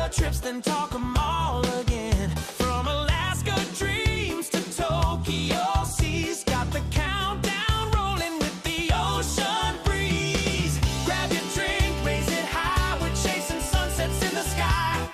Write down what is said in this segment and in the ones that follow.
the trips, then talk them all again. From Alaska dreams to Tokyo seas, got the countdown rolling with the ocean breeze. Grab your drink, raise it high, we're chasing sunsets in the sky.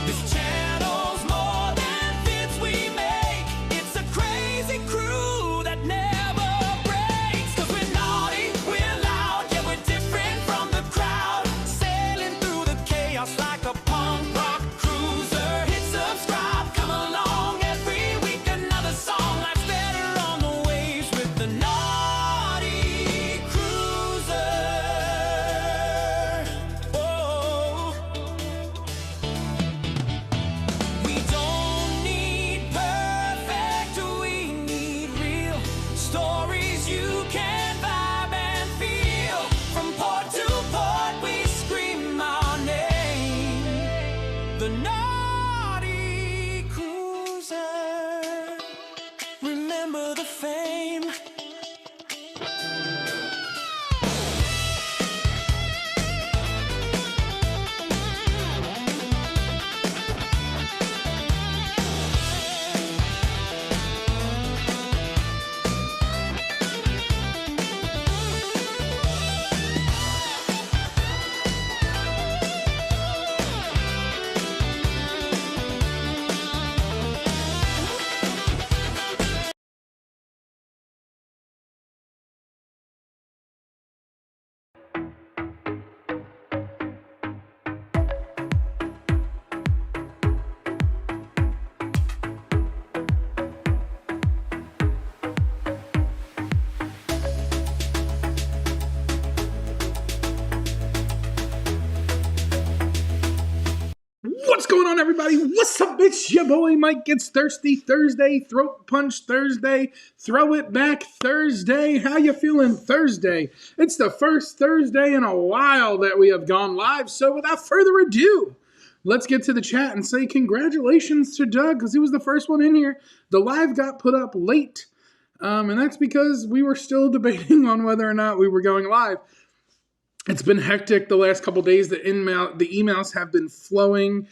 This channel's more than vids we make. It's a crazy crew that never breaks. 'Cause we're naughty, we're loud, yeah, we're different from the crowd. Sailing through the chaos like a punk rock cruiser. Hit subscribe, come along every week, another song. Life's better on the waves with the Naughty Cruiser. Oh. We don't need perfect, we need real stories you can vibe and feel. From port to port, we scream our name. The Naughty Cruiser. Remember the fame. What's going on, everybody? What's up? It's your boy Mike Gets Thirsty Thursday, Throat Punch Thursday, Throw It Back Thursday. How you feeling Thursday? It's the first Thursday in a while that we have gone live, so without further ado, let's get to the chat and say congratulations to Doug, because he was the first one in here. The live got put up late, and that's because we were still debating on whether or not we were going live. It's been hectic the last couple days. The emails have been flowing.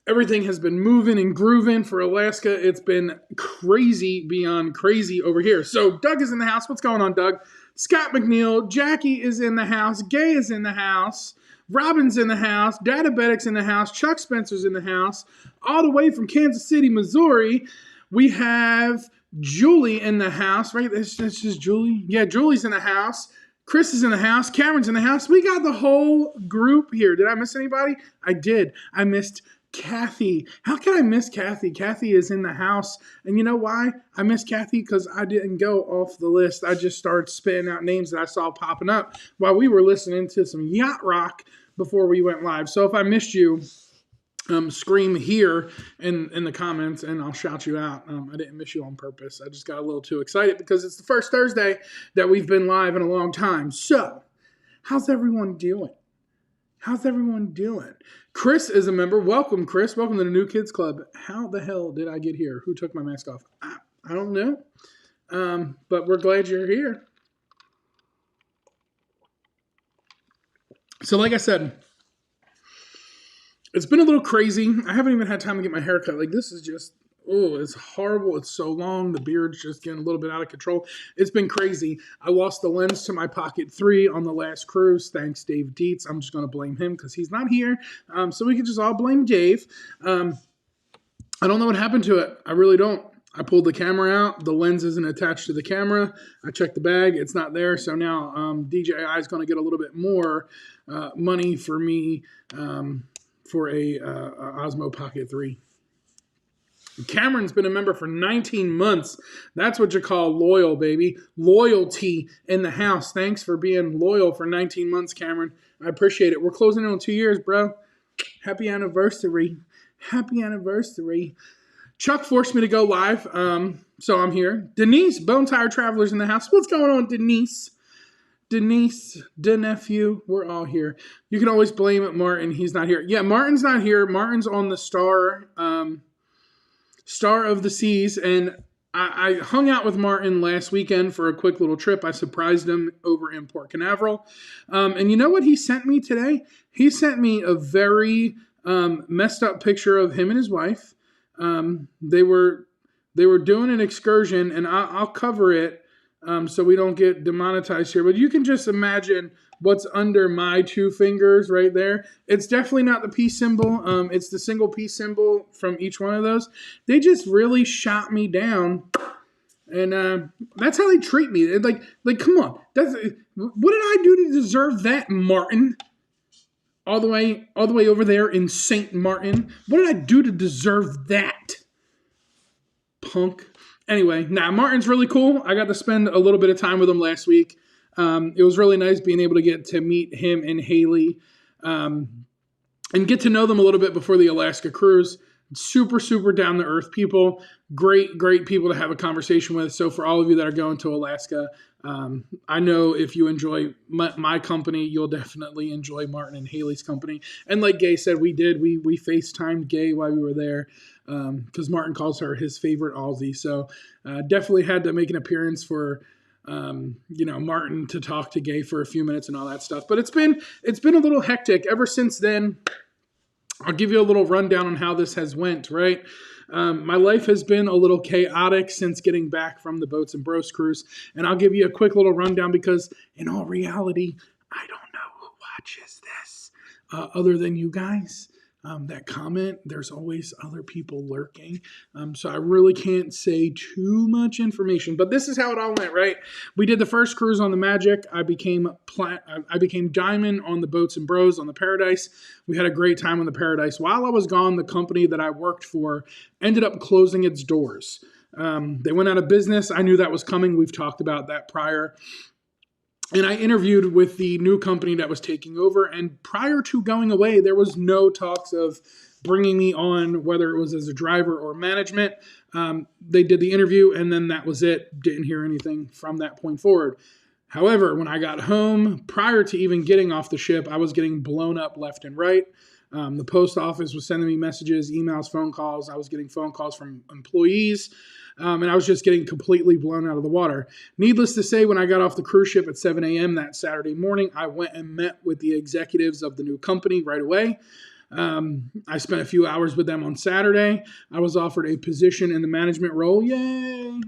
Everything has been moving and grooving for Alaska. It's been crazy beyond crazy over here. So Doug is in the house. What's going on, Doug? Scott McNeil. Jackie is in the house. Gay is in the house. Robin's in the house. Databetic's in the house. Chuck Spencer's in the house. All the way from Kansas City, Missouri, we have Julie in the house. Right? That's just Julie. Yeah, Julie's in the house. Chris is in the house. Cameron's in the house. We got the whole group here. Did I miss anybody? I did. I missed Kathy. How can I miss Kathy? Kathy is in the house. And you know why I missed Kathy? Because I didn't go off the list. I just started spitting out names that I saw popping up while we were listening to some yacht rock before we went live. So if I missed you, scream here in the comments and I'll shout you out. I didn't miss you on purpose. I just got a little too excited because it's the first Thursday that we've been live in a long time. So how's everyone doing? How's everyone doing? Chris is a member. Welcome, Chris. Welcome to the New Kids Club. How the hell did I get here? Who took my mask off? I don't know. But we're glad you're here. So like I said, it's been a little crazy. I haven't even had time to get my hair cut. Like, this is just, oh, it's horrible. It's so long. The beard's just getting a little bit out of control. It's been crazy. I lost the lens to my Pocket 3 on the last cruise. Thanks, Dave Dietz. I'm just going to blame him because he's not here. So we can just all blame Dave. I don't know what happened to it. I really don't. I pulled the camera out. The lens isn't attached to the camera. I checked the bag. It's not there. So now DJI is going to get a little bit more money for me for a Osmo Pocket 3. Cameron's been a member for 19 months. That's what you call loyal, baby. Loyalty in the house. Thanks for being loyal for 19 months, Cameron. I appreciate it. We're closing in on 2 years, bro. Happy anniversary. Happy anniversary. Chuck forced me to go live, so I'm here. Denise, Bone Tire Traveler's in the house. What's going on, Denise? Denise, the nephew, we're all here. You can always blame Martin. He's not here. Yeah, Martin's not here. Martin's on the Star of the Seas. And I hung out with Martin last weekend for a quick little trip. I surprised him over in Port Canaveral. And you know what he sent me today? He sent me a very messed up picture of him and his wife. They were doing an excursion, and I'll cover it so we don't get demonetized here. But you can just imagine what's under my two fingers right there. It's definitely not the peace symbol. It's the single peace symbol from each one of those. They just really shot me down, and that's how they treat me. Like, come on. What did I do to deserve that, Martin? All the way over there in St. Martin. What did I do to deserve that? Punk. Anyway, Martin's really cool. I got to spend a little bit of time with him last week. It was really nice being able to get to meet him and Haley and get to know them a little bit before the Alaska cruise. Super, super down-to-earth people. Great people to have a conversation with. So for all of you that are going to Alaska, I know if you enjoy my company, you'll definitely enjoy Martin and Haley's company. And like Gay said, we FaceTimed Gay while we were there because Martin calls her his favorite Aussie. So definitely had to make an appearance for Martin to talk to Gay for a few minutes and all that stuff. But it's been a little hectic ever since then. I'll give you a little rundown on how this has went, right? My life has been a little chaotic since getting back from the Boats and Bros cruise. And I'll give you a quick little rundown because in all reality, I don't know who watches this other than you guys. That comment, there's always other people lurking. So I really can't say too much information, but this is how it all went, right? We did the first cruise on the Magic. I became Diamond on the Boats and Bros on the Paradise. We had a great time on the Paradise. While I was gone, the company that I worked for ended up closing its doors. They went out of business. I knew that was coming. We've talked about that prior. And I interviewed with the new company that was taking over. And prior to going away, there was no talks of bringing me on, whether it was as a driver or management. They did the interview, and then that was it. Didn't hear anything from that point forward. However, when I got home, prior to even getting off the ship, I was getting blown up left and right. The post office was sending me messages, emails, phone calls. I was getting phone calls from employees. And I was just getting completely blown out of the water. Needless to say, when I got off the cruise ship at 7 a.m. that Saturday morning, I went and met with the executives of the new company right away. I spent a few hours with them on Saturday. I was offered a position in the management role. Yay!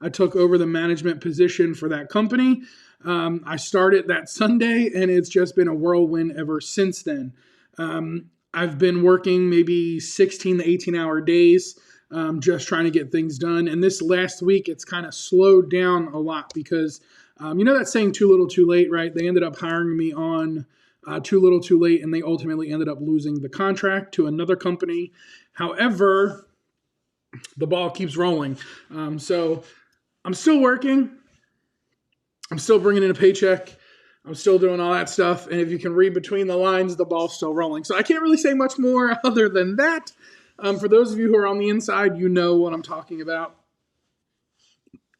I took over the management position for that company. I started that Sunday, and it's just been a whirlwind ever since then. I've been working maybe 16 to 18-hour days, just trying to get things done. And this last week, it's kind of slowed down a lot because, you know that saying too little too late, right? They ended up hiring me on too little too late, and they ultimately ended up losing the contract to another company. However, the ball keeps rolling. So I'm still working. I'm still bringing in a paycheck. I'm still doing all that stuff. And if you can read between the lines, the ball's still rolling. So I can't really say much more other than that. For those of you who are on the inside, you know what I'm talking about.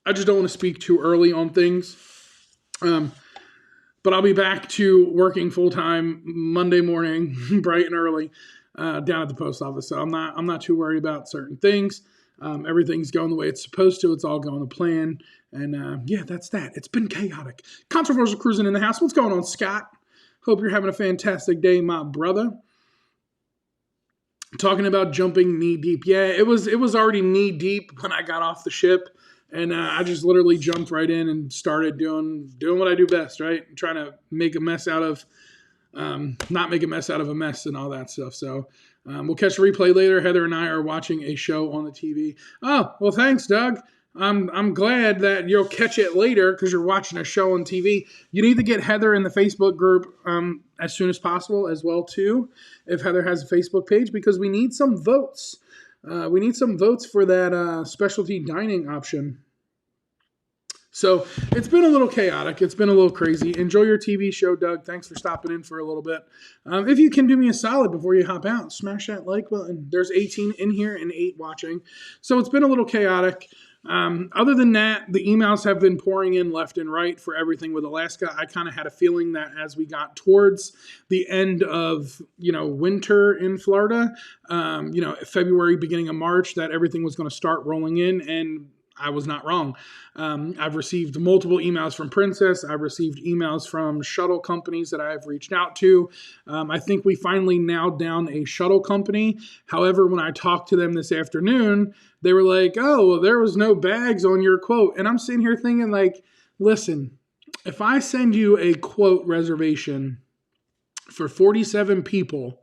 I just don't want to speak too early on things. But I'll be back to working full-time Monday morning, bright and early, down at the post office. So I'm not too worried about certain things. Everything's going the way it's supposed to. It's all going to plan. And yeah, that's that. It's been chaotic. Controversial cruising in the house. What's going on, Scott? Hope you're having a fantastic day, my brother. Talking about jumping knee deep. Yeah, it was already knee deep when I got off the ship. And I just literally jumped right in and started doing what I do best, right? Trying to make a mess out of, not make a mess out of a mess and all that stuff. So we'll catch a replay later. Heather and I are watching a show on the TV. Oh, well, thanks, Doug. I'm glad that you'll catch it later because you're watching a show on TV. You need to get Heather in the Facebook group as soon as possible as well, too, if Heather has a Facebook page, because we need some votes. We need some votes for that specialty dining option. So it's been a little chaotic. It's been a little crazy. Enjoy your TV show, Doug. Thanks for stopping in for a little bit. If you can do me a solid before you hop out, smash that like button. There's 18 in here and 8 watching. So it's been a little chaotic. Other than that, the emails have been pouring in left and right for everything with Alaska. I kind of had a feeling that as we got towards the end of, winter in Florida, February, beginning of March, that everything was going to start rolling in, and I was not wrong. I've received multiple emails from Princess. I've received emails from shuttle companies that I've reached out to. I think we finally nailed down a shuttle company. However, when I talked to them this afternoon, they were like, oh, well, there was no bags on your quote. And I'm sitting here thinking, like, listen, if I send you a quote reservation for 47 people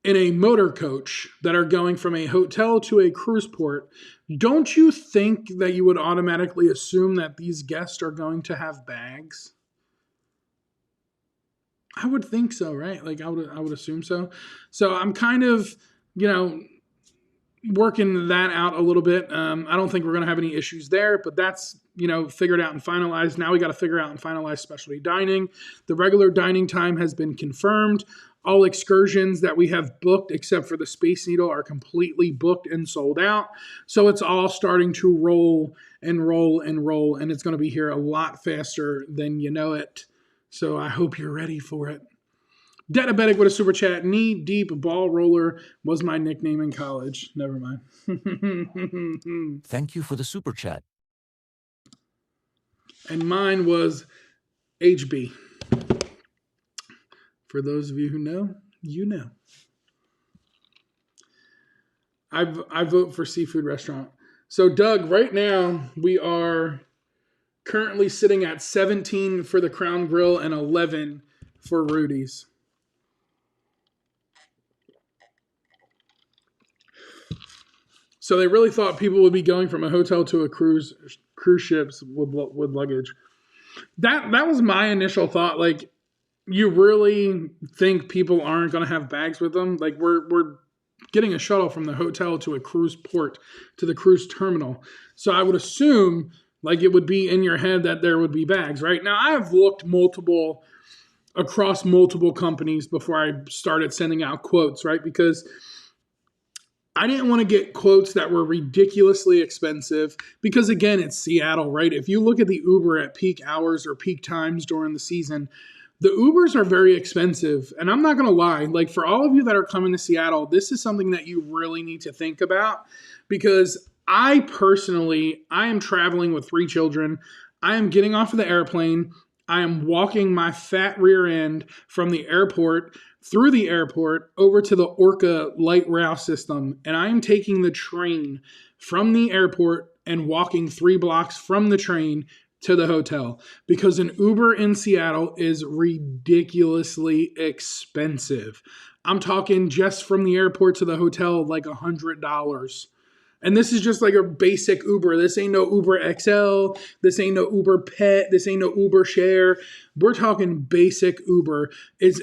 in a motor coach that are going from a hotel to a cruise port, don't you think that you would automatically assume that these guests are going to have bags? I would think so, right? Like I would assume so. So I'm kind of, working that out a little bit. I don't think we're going to have any issues there, but that's, figured out and finalized. Now we got to figure out and finalize specialty dining. The regular dining time has been confirmed. All excursions that we have booked, except for the Space Needle, are completely booked and sold out. So it's all starting to roll and roll and roll, and it's going to be here a lot faster than you know it. So I hope you're ready for it. Diabetic with a super chat. Knee deep ball roller was my nickname in college. Never mind. Thank you for the super chat. And mine was HB. For those of you who know, you know. I vote for seafood restaurant. So Doug, right now we are currently sitting at 17 for the Crown Grill and 11 for Rudy's. So they really thought people would be going from a hotel to a cruise ships with luggage. That was my initial thought. Like, you really think people aren't going to have bags with them? Like, we're getting a shuttle from the hotel to a cruise port to the cruise terminal. So I would assume, like, it would be in your head that there would be bags, right? Now, I have looked across multiple companies before I started sending out quotes, right? Because I didn't want to get quotes that were ridiculously expensive because, again, it's Seattle, right? If you look at the Uber at peak hours or peak times during the season, the Ubers are very expensive. And I'm not going to lie, like, for all of you that are coming to Seattle, this is something that you really need to think about, because I am traveling with 3 children. I am getting off of the airplane. I am walking my fat rear end from the airport through the airport over to the Orca light rail system. And I'm taking the train from the airport and walking 3 blocks from the train to the hotel, because an Uber in Seattle is ridiculously expensive. I'm talking just from the airport to the hotel, like $100. And this is just like a basic Uber. This ain't no Uber XL. This ain't no Uber Pet. This ain't no Uber Share. We're talking basic Uber. It's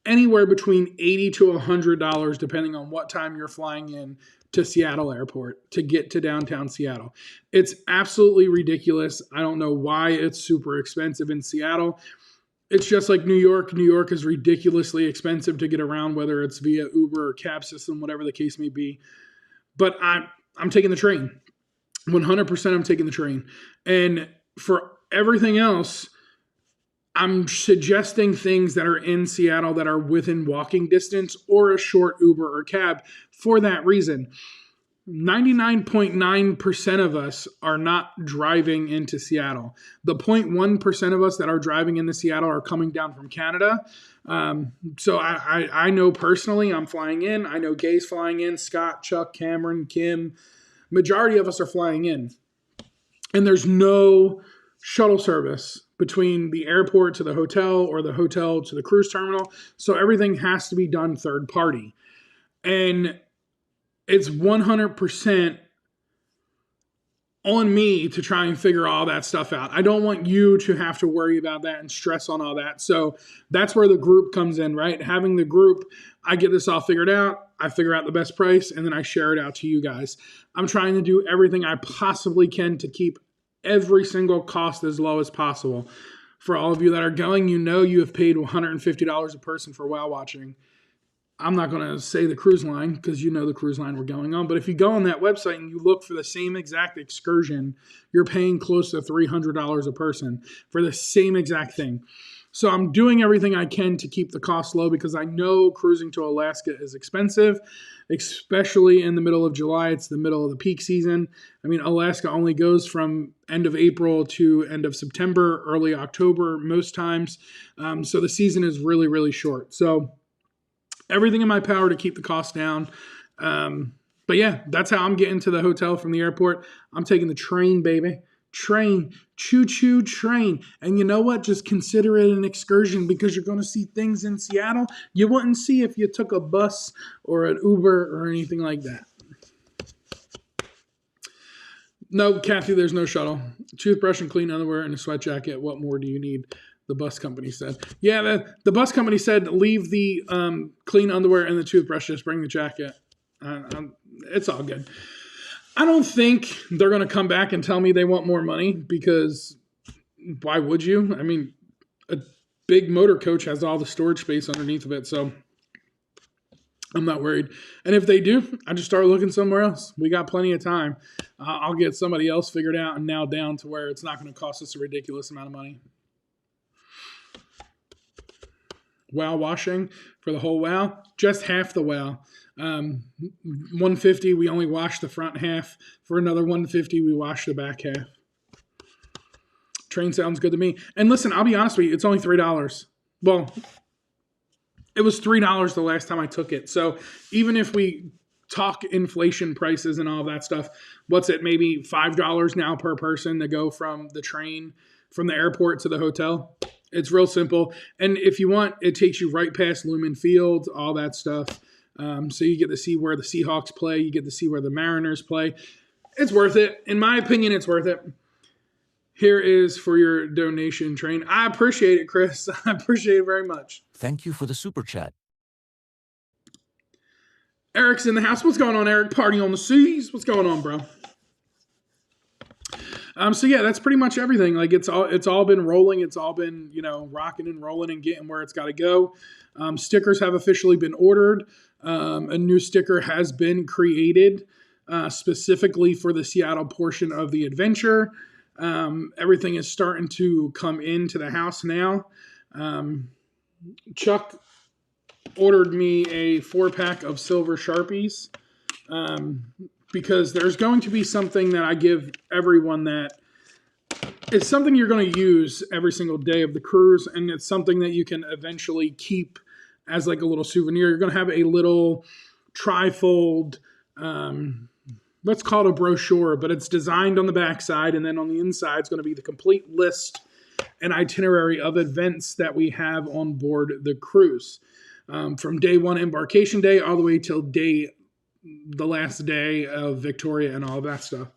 anywhere between $80 to $100, depending on what time you're flying in to Seattle Airport to get to downtown Seattle. It's absolutely ridiculous. I don't know why it's super expensive in Seattle. It's just like New York. New York is ridiculously expensive to get around, whether it's via Uber or cab system, whatever the case may be. But I'm taking the train. 100% I'm taking the train. And for everything else, I'm suggesting things that are in Seattle that are within walking distance or a short Uber or cab for that reason. 99.9% of us are not driving into Seattle. The 0.1% of us that are driving into Seattle are coming down from Canada. So I know personally I'm flying in. I know Gay's flying in. Scott, Chuck, Cameron, Kim. Majority of us are flying in. And there's no shuttle service between the airport to the hotel or the hotel to the cruise terminal. So everything has to be done third party. And it's 100% on me to try and figure all that stuff out. I don't want you to have to worry about that and stress on all that. So that's where the group comes in, right? Having the group, I get this all figured out. I figure out the best price, and then I share it out to you guys. I'm trying to do everything I possibly can to keep every single cost as low as possible. For all of you that are going, you have paid $150 a person for whale watching. I'm not going to say the cruise line because you know the cruise line we're going on. But if you go on that website and you look for the same exact excursion, you're paying close to $300 a person for the same exact thing. So I'm doing everything I can to keep the cost low because I know cruising to Alaska is expensive, especially in the middle of July. It's the middle of the peak season. I mean, Alaska only goes from end of April to end of September, early October most times. So the season is really, really short. So everything in my power to keep the cost down. But yeah, that's how I'm getting to the hotel from the airport. I'm taking the train, baby. Train, choo-choo train. And you know what? Just consider it an excursion because you're going to see things in Seattle you wouldn't see if you took a bus or an Uber or anything like that. No, Kathy, there's no shuttle. Toothbrush and clean underwear and a sweat jacket. What more do you need? The bus company said. Yeah, the bus company said leave the clean underwear and the toothbrush. Just bring the jacket. It's all good. I don't think they're going to come back and tell me they want more money because why would you? I mean, a big motor coach has all the storage space underneath of it, so I'm not worried. And if they do, I just start looking somewhere else. We got plenty of time. I'll get somebody else figured out and now down to where it's not going to cost us a ridiculous amount of money. Wow washing for the whole wow, just half the wow. 150, we only wash the front half. For another 150, we wash the back half. Train sounds good to me. And listen, I'll be honest with you, it's only $3. Well, it was $3 the last time I took it. So even if we talk inflation prices and all that stuff, what's it, maybe $5 now per person to go from the train, from the airport to the hotel? It's real simple. And if you want, it takes you right past Lumen Field, all that stuff. So you get to see where the Seahawks play. You get to see where the Mariners play. It's worth it. In my opinion, it's worth it. Here is for your donation, Train. I appreciate it, Chris. I appreciate it very much. Thank you for the super chat. Eric's in the house. What's going on, Eric? Party on the seas. What's going on, bro? So yeah, that's pretty much everything. Like it's all been rolling. It's all been, rocking and rolling and getting where it's got to go. Stickers have officially been ordered. A new sticker has been created specifically for the Seattle portion of the adventure. Everything is starting to come into the house now. Chuck ordered me a 4-pack of silver Sharpies. Because there's going to be something that I give everyone that it's something you're going to use every single day of the cruise, and it's something that you can eventually keep as like a little souvenir. You're going to have a little trifold, let's call it a brochure, but it's designed on the backside, and then on the inside it's going to be the complete list and itinerary of events that we have on board the cruise. From day one, embarkation day, all the way till the last day of Victoria and all of that stuff.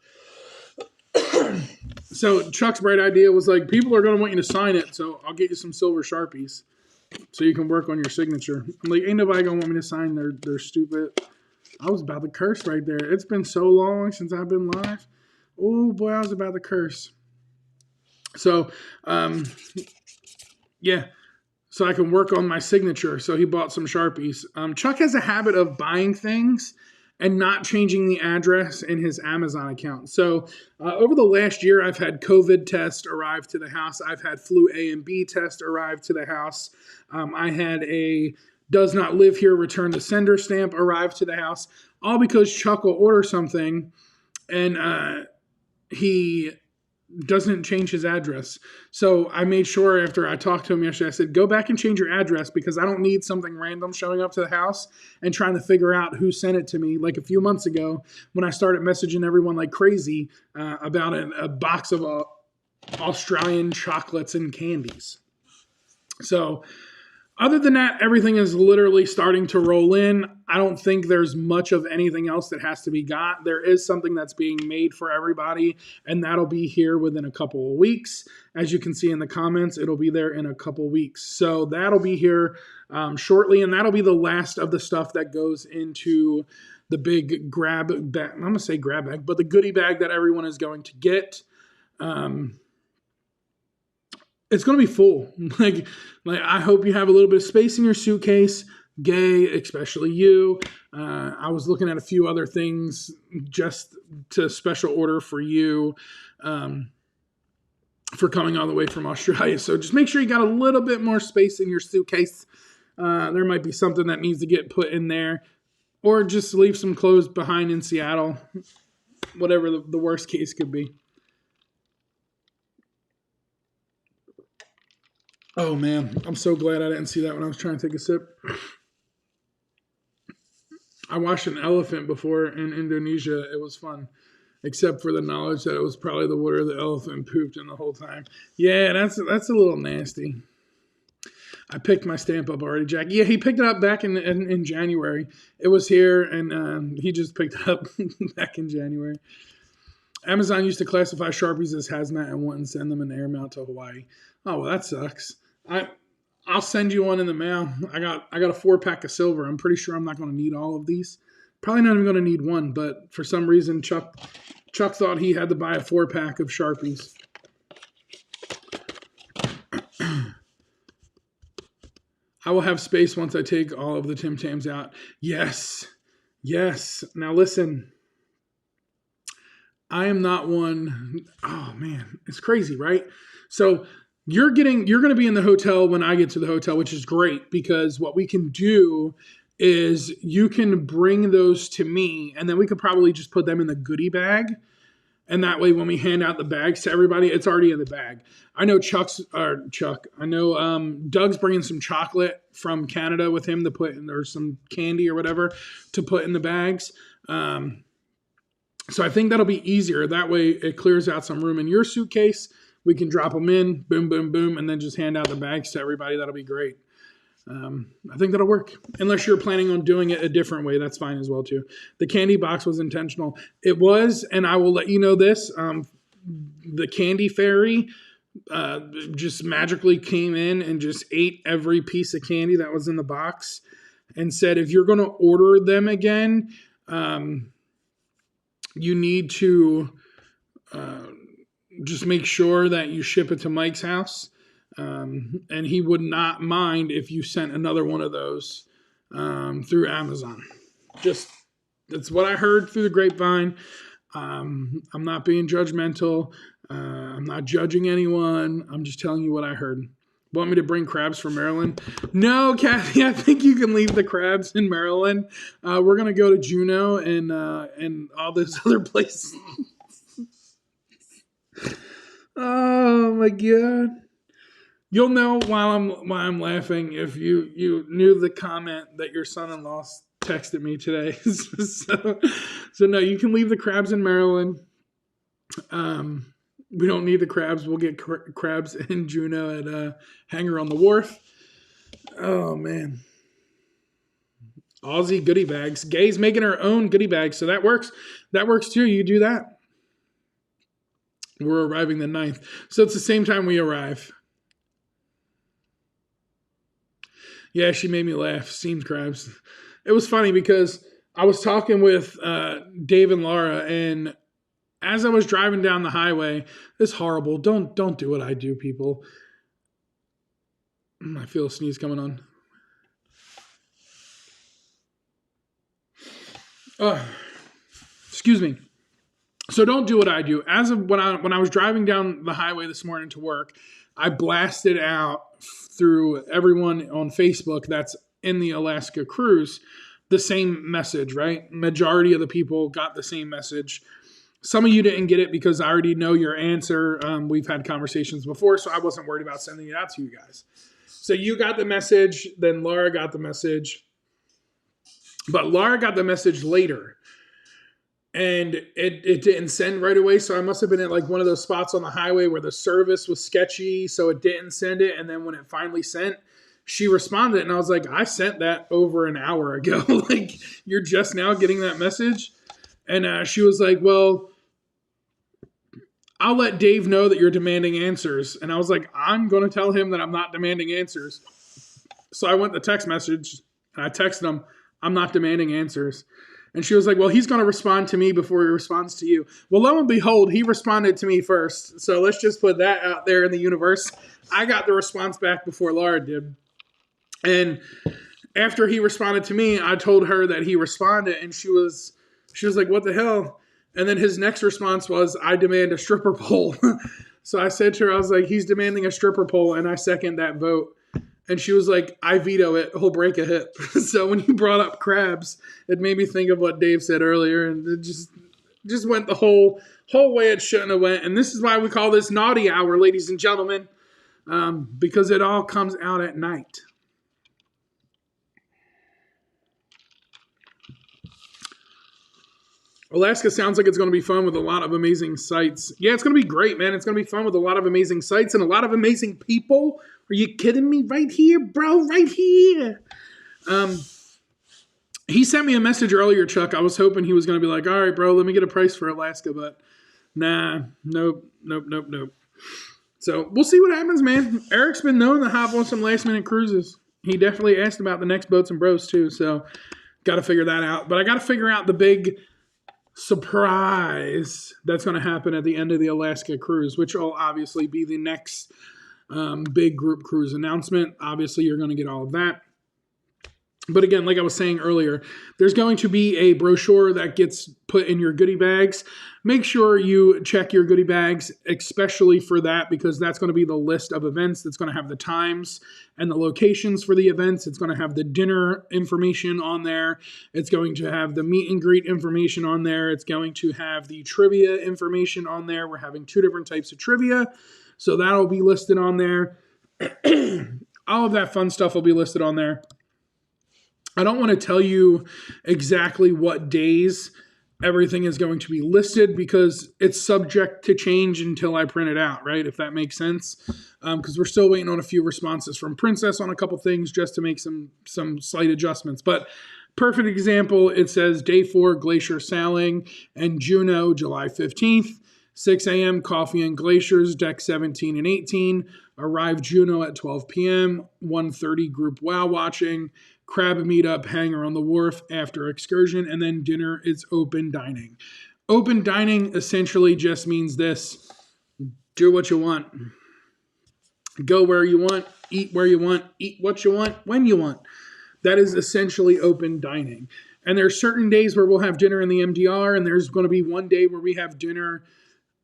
So Chuck's bright idea was like, people are going to want you to sign it, so I'll get you some silver Sharpies so you can work on your signature. I'm like, ain't nobody going to want me to sign their stupid. I was about to curse right there. It's been so long since I've been live. Oh boy, I was about to curse. So, yeah. So I can work on my signature. So he bought some Sharpies. Chuck has a habit of buying things and not changing the address in his Amazon account. So over the last year, I've had COVID test arrive to the house. I've had flu A and B test arrive to the house. I had a does not live here return to sender stamp arrive to the house, all because Chuck will order something and he doesn't change his address. So I made sure after I talked to him yesterday, I said, go back and change your address because I don't need something random showing up to the house and trying to figure out who sent it to me. Like a few months ago when I started messaging everyone like crazy about a box of Australian chocolates and candies. So other than that, everything is literally starting to roll in. I don't think there's much of anything else that has to be got. There is something that's being made for everybody, and that'll be here within a couple of weeks. As you can see in the comments, it'll be there in a couple of weeks. So that'll be here shortly, and that'll be the last of the stuff that goes into the big grab bag. I'm going to say grab bag, but the goodie bag that everyone is going to get. It's going to be full. Like I hope you have a little bit of space in your suitcase Gay, especially you. I was looking at a few other things just to special order for you for coming all the way from Australia. So just make sure you got a little bit more space in your suitcase. There might be something that needs to get put in there, or just leave some clothes behind in Seattle, whatever the worst case could be. Oh man, I'm so glad I didn't see that when I was trying to take a sip. I watched an elephant before in Indonesia. It was fun, except for the knowledge that it was probably the water the elephant pooped in the whole time. Yeah, that's a little nasty. I picked my stamp up already, Jack. Yeah, he picked it up back in January. It was here, and he just picked it up back in January. Amazon used to classify Sharpies as hazmat and wouldn't send them in airmail to Hawaii. Oh, well, that sucks. I'll send you one in the mail. I got a 4-pack of silver. I'm pretty sure I'm not going to need all of these. Probably not even going to need one, but for some reason Chuck thought he had to buy a 4-pack of Sharpies. I will have space once I take all of the Tim Tams out. Yes. Now listen. I am not one. Oh man, it's crazy, right? So you're going to be in the hotel when I get to the hotel, which is great because what we can do is you can bring those to me and then we could probably just put them in the goodie bag. And that way, when we hand out the bags to everybody, it's already in the bag. I know Doug's bringing some chocolate from Canada with him to put in, or some candy or whatever to put in the bags. So I think that'll be easier. That way, it clears out some room in your suitcase. We can drop them in, boom, boom, boom, and then just hand out the bags to everybody. That'll be great. I think that'll work. Unless you're planning on doing it a different way, that's fine as well too. The candy box was intentional. It was, and I will let you know this. The candy fairy just magically came in and just ate every piece of candy that was in the box and said, if you're going to order them again, you need to just make sure that you ship it to Mike's house. And he would not mind if you sent another one of those through Amazon. That's what I heard through the grapevine. I'm not being judgmental. I'm not judging anyone. I'm just telling you what I heard. Want me to bring crabs from Maryland? No, Kathy, I think you can leave the crabs in Maryland. We're going to go to Juneau and all those other places. Oh, my God. You'll know why I'm laughing if you knew the comment that your son-in-law texted me today. so no, you can leave the crabs in Maryland. We don't need the crabs. We'll get crabs in Juneau at Hanger on the Wharf. Oh, man. Aussie goodie bags. Gay's making her own goodie bags, so that works. That works too. You do that. We're arriving the 9th. So it's the same time we arrive. Yeah, she made me laugh. Steamed crabs. It was funny because I was talking with Dave and Laura, and as I was driving down the highway, it's horrible. Don't do what I do, people. I feel a sneeze coming on. Excuse me. So don't do what I do. As of when I was driving down the highway this morning to work, I blasted out through everyone on Facebook that's in the Alaska cruise the same message, right? Majority of the people got the same message. Some of you didn't get it because I already know your answer. We've had conversations before, so I wasn't worried about sending it out to you guys. So you got the message, then Laura got the message. But Laura got the message later. And it didn't send right away, so I must have been at like one of those spots on the highway where the service was sketchy, so it didn't send it. And then when it finally sent, she responded, and I was like, I sent that over an hour ago. Like, you're just now getting that message? And she was like, well, I'll let Dave know that you're demanding answers. And I was like, I'm going to tell him that I'm not demanding answers. So I went to text message, and I texted him, I'm not demanding answers. And she was like, well, he's going to respond to me before he responds to you. Well, lo and behold, he responded to me first. So let's just put that out there in the universe. I got the response back before Laura did. And after he responded to me, I told her that he responded, and she was like, "What the hell?" And then his next response was, "I demand a stripper pole." So I said to her, I was like, "He's demanding a stripper pole, and I second that vote." And she was like, "I veto it. He'll break a hip." So when you brought up crabs, it made me think of what Dave said earlier, and it just went the whole way it shouldn't have went. And this is why we call this Naughty Hour, ladies and gentlemen, because it all comes out at night. Alaska sounds like it's going to be fun with a lot of amazing sights. Yeah, it's going to be great, man. It's going to be fun with a lot of amazing sights and a lot of amazing people. Are you kidding me? Right here, bro. Right here. He sent me a message earlier, Chuck. I was hoping he was going to be like, "All right, bro, let me get a price for Alaska." But nah, nope. So we'll see what happens, man. Eric's been known to hop on some last-minute cruises. He definitely asked about the next Boats and Bros, too. So got to figure that out. But I got to figure out the big surprise that's going to happen at the end of the Alaska cruise, which will obviously be the next big group cruise announcement. Obviously, you're going to get all of that. But again, like I was saying earlier, there's going to be a brochure that gets put in your goodie bags. Make sure you check your goodie bags, especially for that, because that's going to be the list of events. That's going to have the times and the locations for the events. It's going to have the dinner information on there. It's going to have the meet and greet information on there. It's going to have the trivia information on there. We're having 2 different types of trivia, so that'll be listed on there. All of that fun stuff will be listed on there. I don't want to tell you exactly what days everything is going to be listed because it's subject to change until I print it out, right? If that makes sense. Because we're still waiting on a few responses from Princess on a couple things just to make some slight adjustments. But perfect example, it says day 4 glacier sailing and Juneau, July 15th. 6 a.m. coffee and glaciers, deck 17 and 18. Arrive Juneau at 12 p.m. 1:30 group wow watching. Crab meetup, hangar on the wharf after excursion, and then dinner is open dining. Open dining essentially just means this: do what you want, go where you want, eat where you want, eat what you want, when you want. That is essentially open dining. And there's certain days where we'll have dinner in the MDR, and there's going to be one day where we have dinner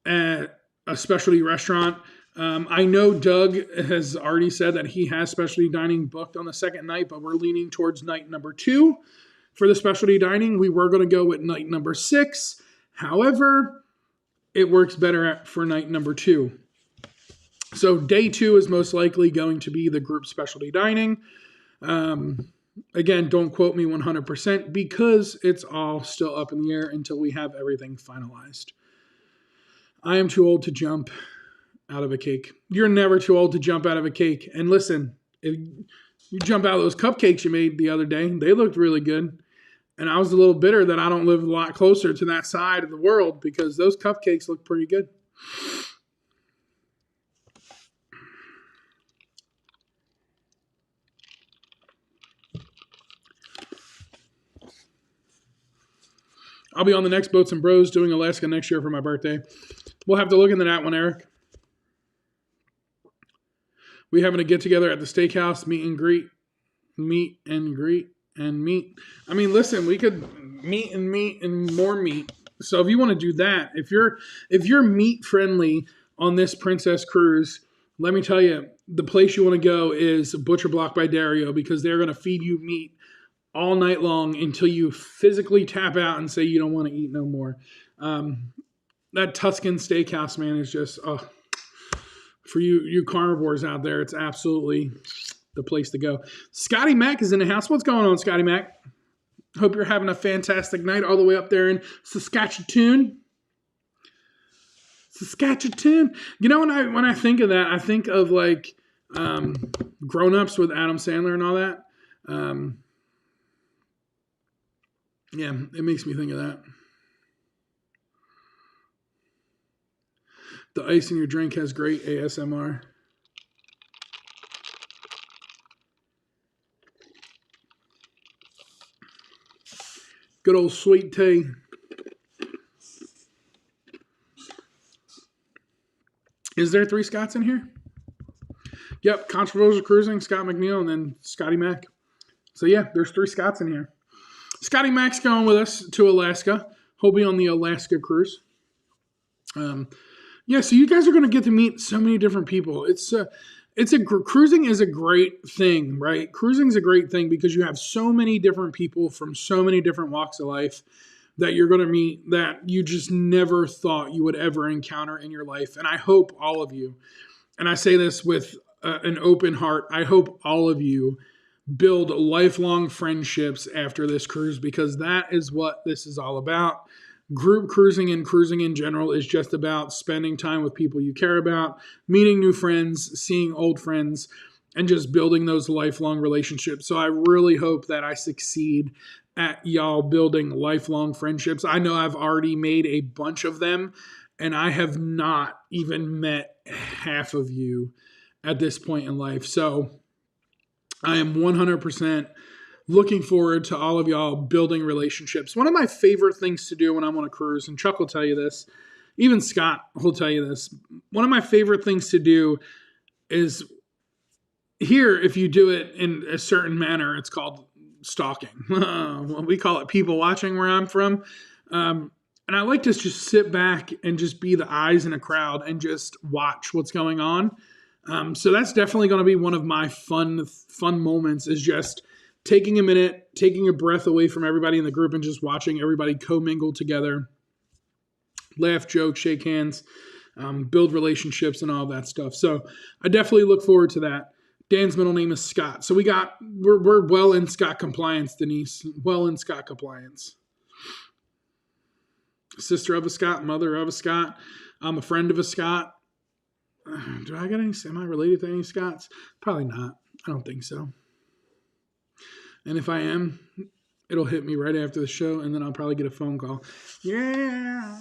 at a specialty restaurant. I know Doug has already said that he has specialty dining booked on the second night, but we're leaning towards night number 2 for the specialty dining. We were going to go with night number 6. However, it works better for night number 2. So day 2 is most likely going to be the group specialty dining. Again, don't quote me 100% because it's all still up in the air until we have everything finalized. I am too old to jump out of a cake. You're never too old to jump out of a cake. And listen, if you jump out of those cupcakes you made the other day, they looked really good. And I was a little bitter that I don't live a lot closer to that side of the world because those cupcakes look pretty good. I'll be on the next Boats and Bros doing Alaska next year for my birthday. We'll have to look into that one, Eric. We having a get-together at the steakhouse, meet and greet. I mean, listen, we could meet and more meat. So if you want to do that, if you're meat friendly on this Princess cruise, let me tell you, the place you want to go is Butcher Block by Dario because they're going to feed you meat all night long until you physically tap out and say you don't want to eat no more. That Tuscan steakhouse, man, is just for you carnivores out there, it's absolutely the place to go. Scotty Mack is in the house. What's going on, Scotty Mack? Hope you're having a fantastic night all the way up there in Saskatchewan. You know, when I think of that, I think of like Grown Ups with Adam Sandler and all that. Yeah, it makes me think of that. The ice in your drink has great ASMR. Good old sweet tea. Is there 3 Scotts in here? Yep, Controversial Cruising, Scott McNeil, and then Scotty Mack. So yeah, there's 3 Scots in here. Scotty Mac's going with us to Alaska. He'll be on the Alaska cruise. Yeah, so you guys are going to get to meet so many different people. Cruising is a great thing, right? Cruising is a great thing because you have so many different people from so many different walks of life that you're going to meet that you just never thought you would ever encounter in your life. And I hope all of you, and I say this with an open heart, I hope all of you build lifelong friendships after this cruise, because that is what this is all about. Group cruising and cruising in general is just about spending time with people you care about, meeting new friends, seeing old friends, and just building those lifelong relationships. So I really hope that I succeed at y'all building lifelong friendships. I know I've already made a bunch of them, and I have not even met half of you at this point in life. So I am 100% looking forward to all of y'all building relationships. One of my favorite things to do when I'm on a cruise, and Chuck will tell you this, even Scott will tell you this, one of my favorite things to do is here, if you do it in a certain manner, it's called stalking. We call it people watching where I'm from. And I like to just sit back and just be the eyes in a crowd and just watch what's going on. So that's definitely going to be one of my fun moments, is just taking a minute, taking a breath away from everybody in the group and just watching everybody commingle together, laugh, joke, shake hands, build relationships and all that stuff. So I definitely look forward to that. Dan's middle name is Scott. So we're well in Scott compliance, Denise. Well in Scott compliance. Sister of a Scott, mother of a Scott. I'm a friend of a Scott. Do I got any? Am I related to any Scots? Probably not. I don't think so. And if I am, it'll hit me right after the show, and then I'll probably get a phone call. Yeah.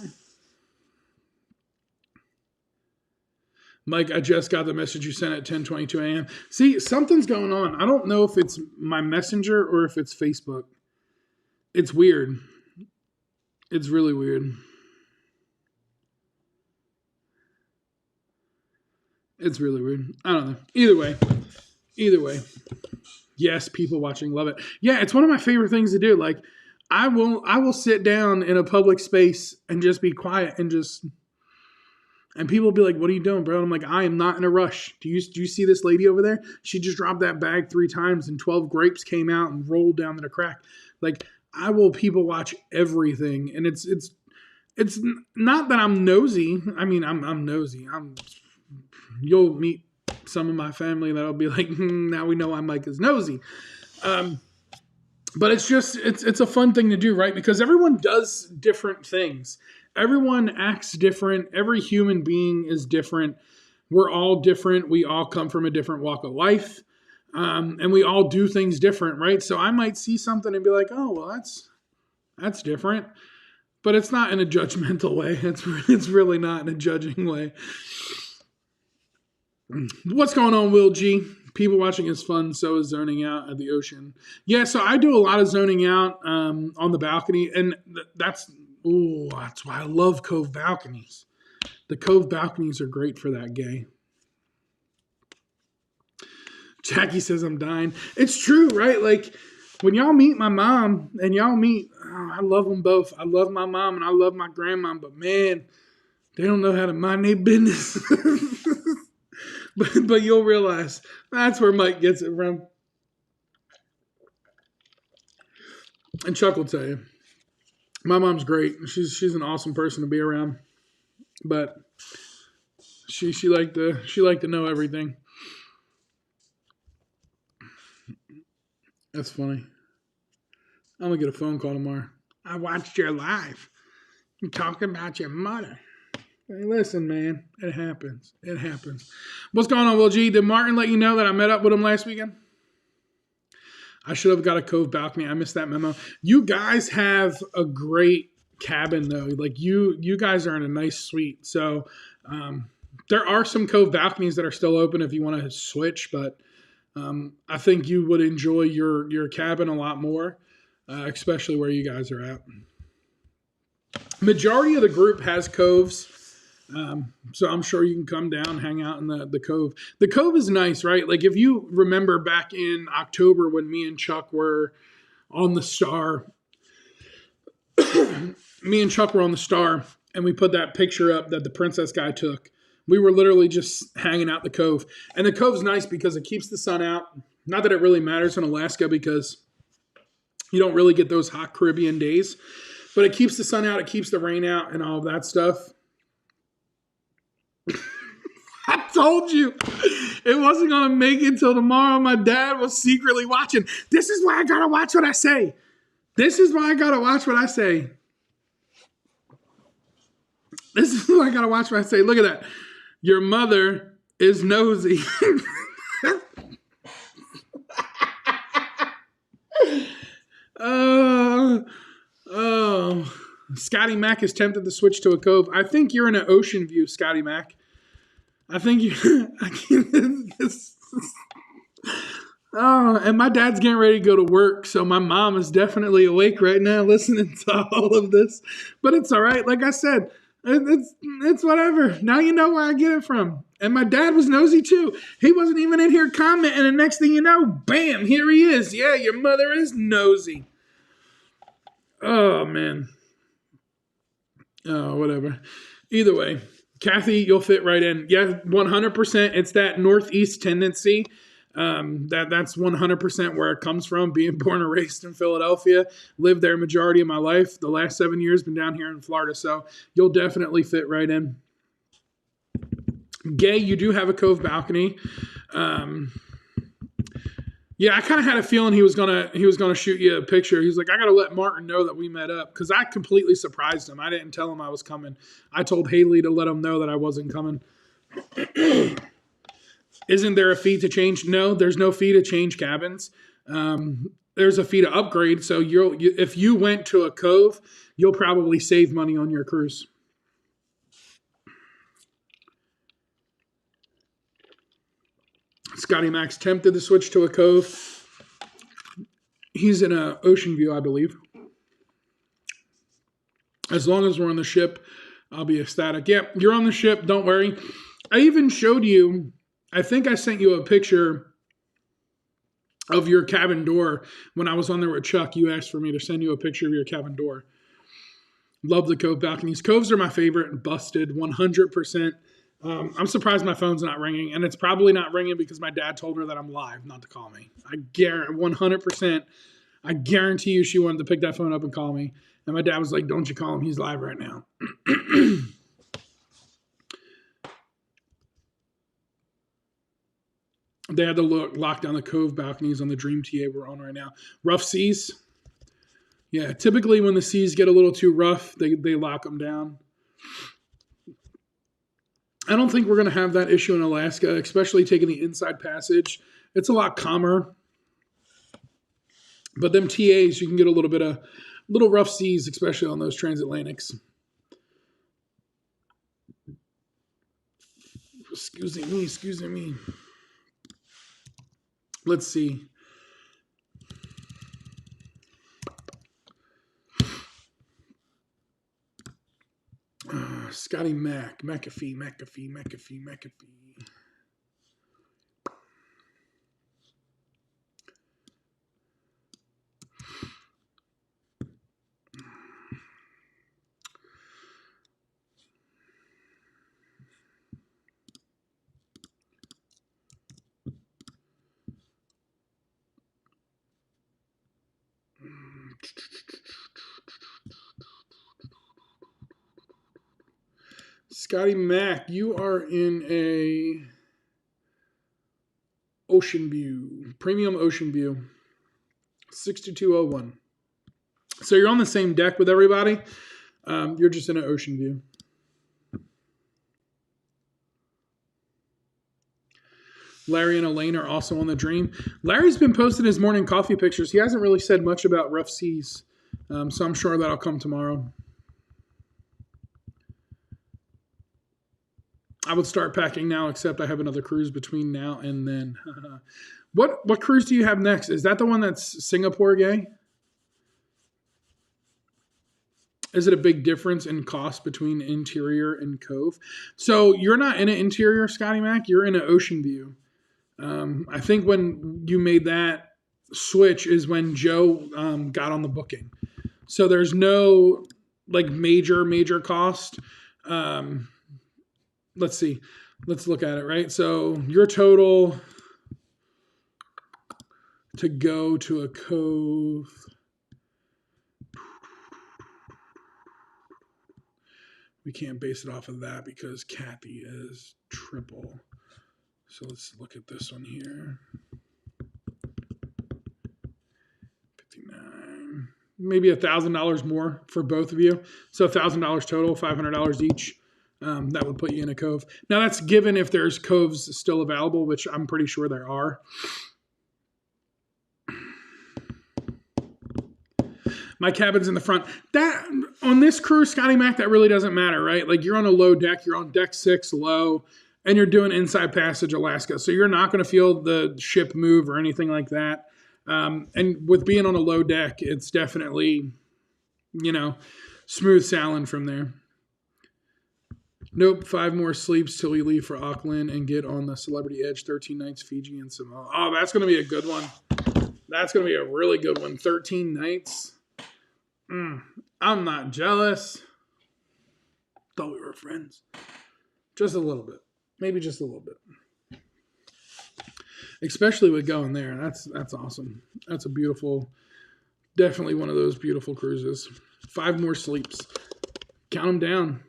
Mike, I just got the message you sent at 10:22 a.m. See, something's going on. I don't know if it's my messenger or if it's Facebook. It's weird. It's really weird. It's really weird. I don't know. Either way. Yes, people watching love it. Yeah, it's one of my favorite things to do. Like, I will sit down in a public space and just be quiet and people will be like, "What are you doing, bro?" And I'm like, "I am not in a rush. Do you see this lady over there? She just dropped that bag 3 times and 12 grapes came out and rolled down to the crack." Like, I will people watch everything, and it's not that I'm nosy. I mean, I'm nosy. You'll meet some of my family that'll be like, now we know why Mike is nosy. But it's just, it's a fun thing to do, right? Because everyone does different things. Everyone acts different. Every human being is different. We're all different. We all come from a different walk of life. And we all do things different, right? So I might see something and be like, oh, well, that's different. But it's not in a judgmental way. It's really not in a judging way. What's going on, Will G? People watching is fun. So is zoning out at the ocean. Yeah, so I do a lot of zoning out on the balcony. And that's why I love Cove balconies. The Cove balconies are great for that, gay. Jackie says I'm dying. It's true, right? Like, when y'all meet my mom and y'all meet, I love them both. I love my mom and I love my grandma, but man, they don't know how to mind their business. But you'll realize that's where Mike gets it from. And Chuck will tell you, my mom's great. She's an awesome person to be around. But she liked to know everything. That's funny. I'm gonna get a phone call tomorrow. I watched your live. You're talking about your mother. Hey, listen, man. It happens. It happens. What's going on, Will G? Did Martin let you know that I met up with him last weekend? I should have got a Cove balcony. I missed that memo. You guys have a great cabin, though. Like, you guys are in a nice suite. So there are some Cove balconies that are still open if you want to switch, but I think you would enjoy your cabin a lot more, especially where you guys are at. Majority of the group has coves. So I'm sure you can come down, hang out in the Cove. The Cove is nice, right? Like if you remember back in October when me and Chuck were on the Star, me and Chuck were on the Star, and we put that picture up that the Princess guy took. We were literally just hanging out the Cove. And the Cove's nice because it keeps the sun out. Not that it really matters in Alaska because you don't really get those hot Caribbean days. But it keeps the sun out, it keeps the rain out, and all of that stuff. I told you it wasn't going to make it till tomorrow. My dad was secretly watching. This is why I got to watch what I say. This is why I got to watch what I say. This is why I got to watch what I say. Look at that. Your mother is nosy. Oh. Scotty Mac is tempted to switch to a Cove. I think you're in an ocean view, Scotty Mac. I think you. Oh, and my dad's getting ready to go to work, so my mom is definitely awake right now listening to all of this. But it's all right. Like I said, it's whatever. Now you know where I get it from. And my dad was nosy too. He wasn't even in here commenting, and the next thing you know, bam, here he is. Yeah, your mother is nosy. Oh, man. Oh, whatever. Either way, Kathy, you'll fit right in. Yeah, 100%. It's that northeast tendency. That's 100% where it comes from. Being born and raised in Philadelphia, lived there majority of my life. The last 7 years, been down here in Florida, so you'll definitely fit right in. Gay, you do have a Cove balcony. Yeah, I kind of had a feeling he was gonna shoot you a picture. He's like, I gotta let Martin know that we met up because I completely surprised him. I didn't tell him I was coming. I told Haley to let him know that I wasn't coming. Isn't there a fee to change? No, there's no fee to change cabins. There's a fee to upgrade. So if you went to a Cove, you'll probably save money on your cruise. Scotty Mac's tempted to switch to a Cove. He's in an ocean view, I believe. As long as we're on the ship, I'll be ecstatic. Yep, you're on the ship. Don't worry. I even showed you, I think I sent you a picture of your cabin door when I was on there with Chuck. You asked for me to send you a picture of your cabin door. Love the Cove balconies. Coves are my favorite. Busted 100%. I'm surprised my phone's not ringing, and it's probably not ringing because my dad told her that I'm live, not to call me. I guarantee 100%. I guarantee you she wanted to pick that phone up and call me. And my dad was like, don't you call him. He's live right now. They had to lock down the Cove balconies on the Dream TA we're on right now. Rough seas. Yeah, typically when the seas get a little too rough, they lock them down. I don't think we're going to have that issue in Alaska, especially taking the inside passage. It's a lot calmer. But them TAs, you can get a little rough seas, especially on those transatlantics. Excuse me. Let's see. Scotty Mac, McAfee. Scotty Mac, you are in a Ocean View, Premium Ocean View, 6201. So you're on the same deck with everybody. You're just in an Ocean View. Larry and Elaine are also on the Dream. Larry's been posting his morning coffee pictures. He hasn't really said much about rough seas, so I'm sure that'll come tomorrow. I would start packing now, except I have another cruise between now and then. What cruise do you have next? Is that the one that's Singapore, Gay? Is it a big difference in cost between interior and cove? So you're not in an interior, Scotty Mac. You're in an ocean view. I think when you made that switch is when Joe got on the booking. So there's no like major cost. Let's see. Let's look at it, right? So your total to go to a cove. We can't base it off of that because Kathy is triple. So let's look at this one here. 59. Maybe $1,000 more for both of you. So $1,000 total, $500 each. That would put you in a cove. Now that's given if there's coves still available, which I'm pretty sure there are. My cabin's in the front. That on this cruise, Scotty Mac, that really doesn't matter, right? Like you're on a low deck, you're on deck 6 low, and you're doing inside passage Alaska. So you're not going to feel the ship move or anything like that. And with being on a low deck, it's definitely, smooth sailing from there. Nope, 5 more sleeps till we leave for Auckland and get on the Celebrity Edge, 13 nights, Fiji and Samoa. Oh, that's going to be a good one. That's going to be a really good one. 13 nights. I'm not jealous. Thought we were friends. Just a little bit. Maybe just a little bit. Especially with going there. That's awesome. That's a beautiful, definitely one of those beautiful cruises. 5 more sleeps. Count them down.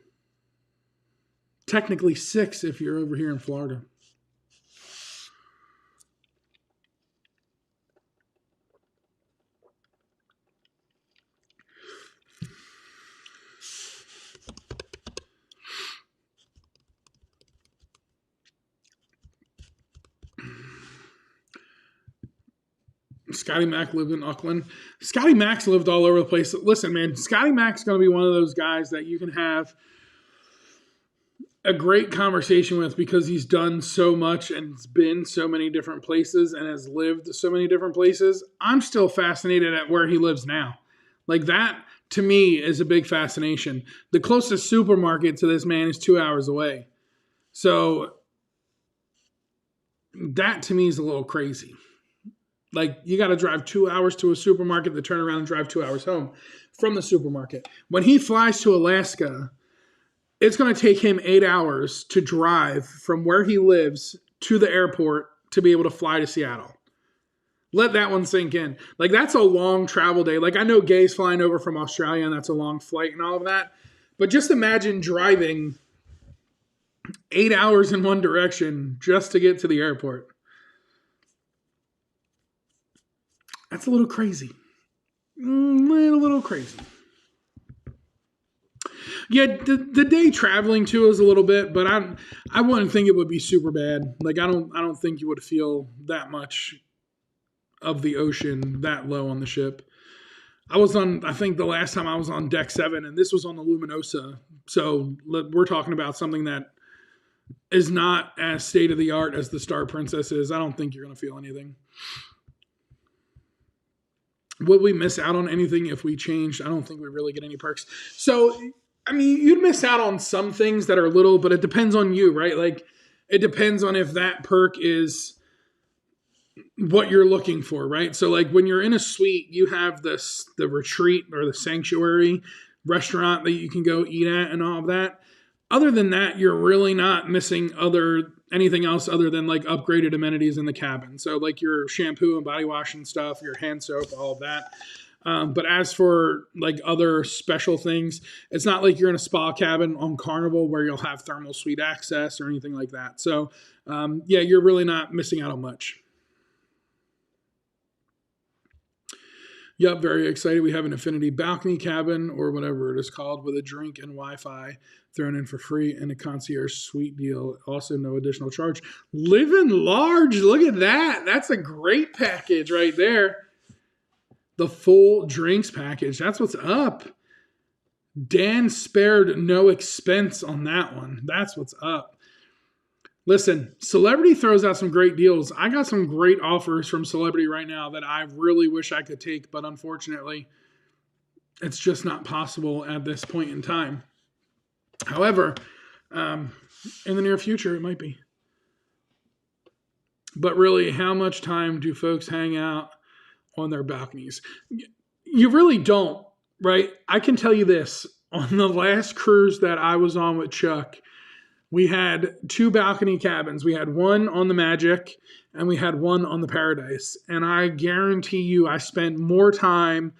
Technically 6 if you're over here in Florida. Scotty Mac lived in Auckland. Scotty Mac's lived all over the place. Listen, man, Scotty Mac's going to be one of those guys that you can have a great conversation with because he's done so much and has been so many different places and has lived so many different places. I'm still fascinated at where he lives now. Like that, to me, is a big fascination. The closest supermarket to this man is 2 hours away. So that, to me, is a little crazy. Like, you got to drive 2 hours to a supermarket to turn around and drive 2 hours home from the supermarket. When he flies to Alaska, it's going to take him 8 hours to drive from where he lives to the airport to be able to fly to Seattle. Let that one sink in. Like, that's a long travel day. Like, I know Gay's flying over from Australia, and that's a long flight and all of that. But just imagine driving 8 hours in one direction just to get to the airport. That's a little crazy. A little crazy. Yeah, the day traveling too is a little bit, but I wouldn't think it would be super bad. Like I don't think you would feel that much of the ocean that low on the ship. I think the last time I was on deck 7, and this was on the Luminosa. So we're talking about something that is not as state of the art as the Star Princess is. I don't think you're going to feel anything. Would we miss out on anything if we changed? I don't think we really get any perks. So, I mean, you'd miss out on some things that are little, but it depends on you, right? Like, it depends on if that perk is what you're looking for, right? So, like, when you're in a suite, you have the retreat or the sanctuary restaurant that you can go eat at and all of that. Other than that, you're really not missing anything else other than like upgraded amenities in the cabin. So like your shampoo and body wash and stuff, your hand soap, all of that. But as for like other special things, it's not like you're in a spa cabin on Carnival where you'll have thermal suite access or anything like that. So yeah, you're really not missing out on much. Yep, very excited. We have an Infinity balcony cabin or whatever it is called with a drink and Wi-Fi thrown in for free and a concierge suite deal. Also, no additional charge. Living large. Look at that. That's a great package right there. The full drinks package. That's what's up. Dan spared no expense on that one. That's what's up. Listen, Celebrity throws out some great deals. I got some great offers from Celebrity right now that I really wish I could take, but unfortunately, It's just not possible at this point in time. However, in the near future, it might be. But really, how much time do folks hang out on their balconies? You really don't, right? I can tell you this. On the last cruise that I was on with Chuck, we had 2 balcony cabins. We had one on the Magic and we had one on the Paradise. And I guarantee you I spent more time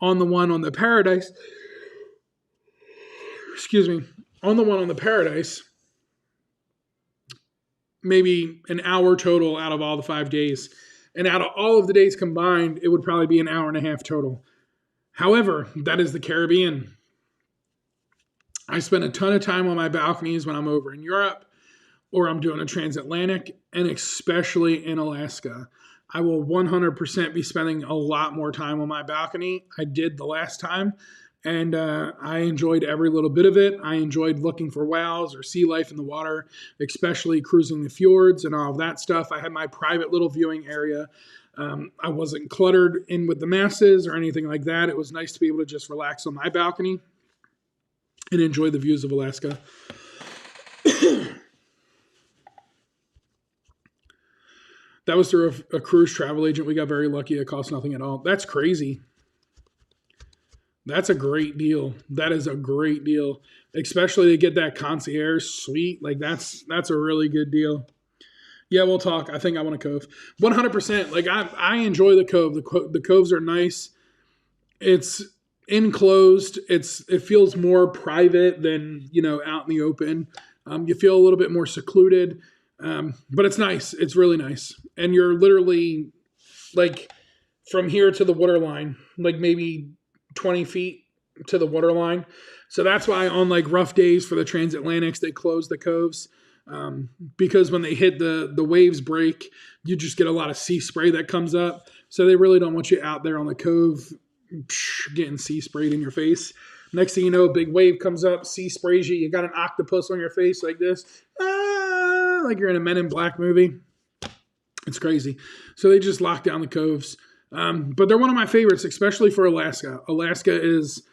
on the one on the Paradise. Excuse me. On the one on the Paradise, maybe an hour total out of all the 5 days. And out of all of the days combined, it would probably be an hour and a half total. However, that is the Caribbean. I spend a ton of time on my balconies when I'm over in Europe or I'm doing a transatlantic, and especially in Alaska. I will 100% be spending a lot more time on my balcony. I did the last time, and I enjoyed every little bit of it. I enjoyed looking for whales or sea life in the water, especially cruising the fjords and all of that stuff. I had my private little viewing area. I wasn't cluttered in with the masses or anything like that. It was nice to be able to just relax on my balcony and enjoy the views of Alaska. That was through a cruise travel agent. We got very lucky. It cost nothing at all. That's crazy. That's a great deal. That is a great deal, especially to get that concierge suite. Like that's a really good deal. Yeah, we'll talk. I think I want a cove. 100%. Like I enjoy the cove. The coves are nice. It's enclosed. It feels more private than, out in the open. You feel a little bit more secluded. But it's nice. It's really nice. And you're literally like from here to the waterline, like maybe 20 feet to the waterline. So that's why on like rough days for the transatlantics, they close the coves. Because when they hit the waves break, you just get a lot of sea spray that comes up. So they really don't want you out there on the cove getting sea sprayed in your face. Next thing you know, a big wave comes up, sea sprays you. You got an octopus on your face like this. Like you're in a Men in Black movie. It's crazy. So they just lock down the coves. But they're one of my favorites, especially for Alaska. Alaska is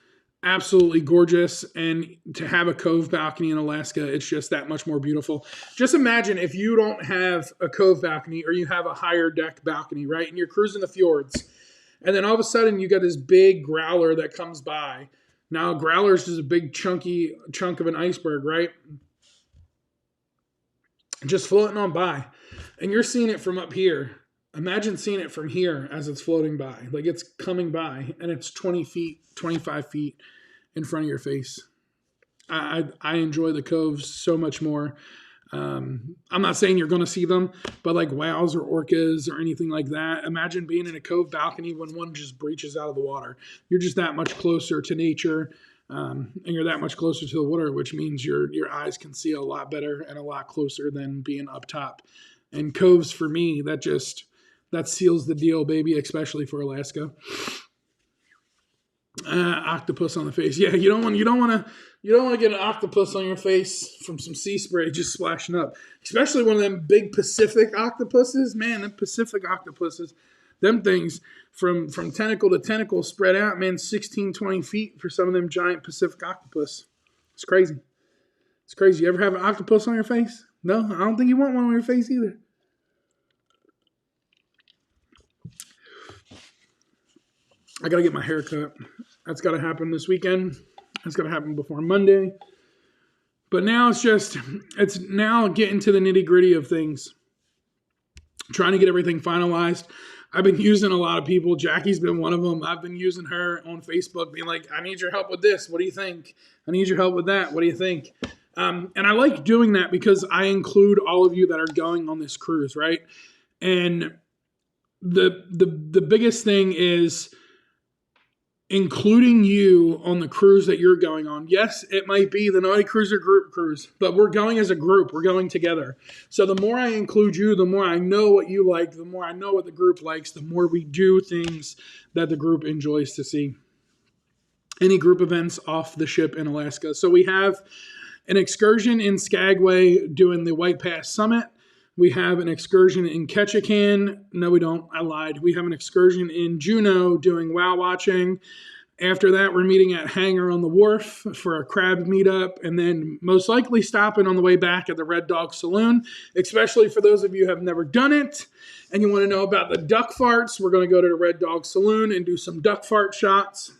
absolutely gorgeous. And to have a cove balcony in Alaska, it's just that much more beautiful. Just imagine if you don't have a cove balcony or you have a higher deck balcony, right? And you're cruising the fjords. And then all of a sudden you got this big growler that comes by. Now, growler is just a big chunk of an iceberg, right? Just floating on by. And you're seeing it from up here. Imagine seeing it from here as it's floating by. Like it's coming by and it's 20 feet, 25 feet in front of your face. I enjoy the coves so much more. I'm not saying you're going to see them, but like whales or orcas or anything like that. Imagine being in a cove balcony when one just breaches out of the water. You're just that much closer to nature. And you're that much closer to the water, which means your eyes can see a lot better and a lot closer than being up top. And coves for me, that seals the deal, baby, especially for Alaska. Octopus on the face. Yeah, you don't want to get an octopus on your face from some sea spray just splashing up. Especially one of them big Pacific octopuses. Man, them Pacific octopuses, them things from tentacle to tentacle spread out, man, 16, 20 feet for some of them giant Pacific octopus. It's crazy. It's crazy. You ever have an octopus on your face? No, I don't think you want one on your face either. I got to get my hair cut. That's got to happen this weekend. That's got to happen before Monday. But now it's now getting to the nitty gritty of things. Trying to get everything finalized. I've been using a lot of people. Jackie's been one of them. I've been using her on Facebook being like, I need your help with this. What do you think? I need your help with that. What do you think? And I like doing that because I include all of you that are going on this cruise, right? And the biggest thing is including you on the cruise that you're going on. Yes, it might be the Nauti Cruiser group cruise, but we're going as a group. We're going together. So the more I include you, the more I know what you like, the more I know what the group likes, the more we do things that the group enjoys to see. Any group events off the ship in Alaska. So we have an excursion in Skagway doing the White Pass Summit. We have an excursion in Ketchikan. No, we don't. I lied. We have an excursion in Juneau doing whale watching. After that, we're meeting at Hangar on the Wharf for a crab meetup, and then most likely stopping on the way back at the Red Dog Saloon, especially for those of you who have never done it and you want to know about the duck farts. We're going to go to the Red Dog Saloon and do some duck fart shots.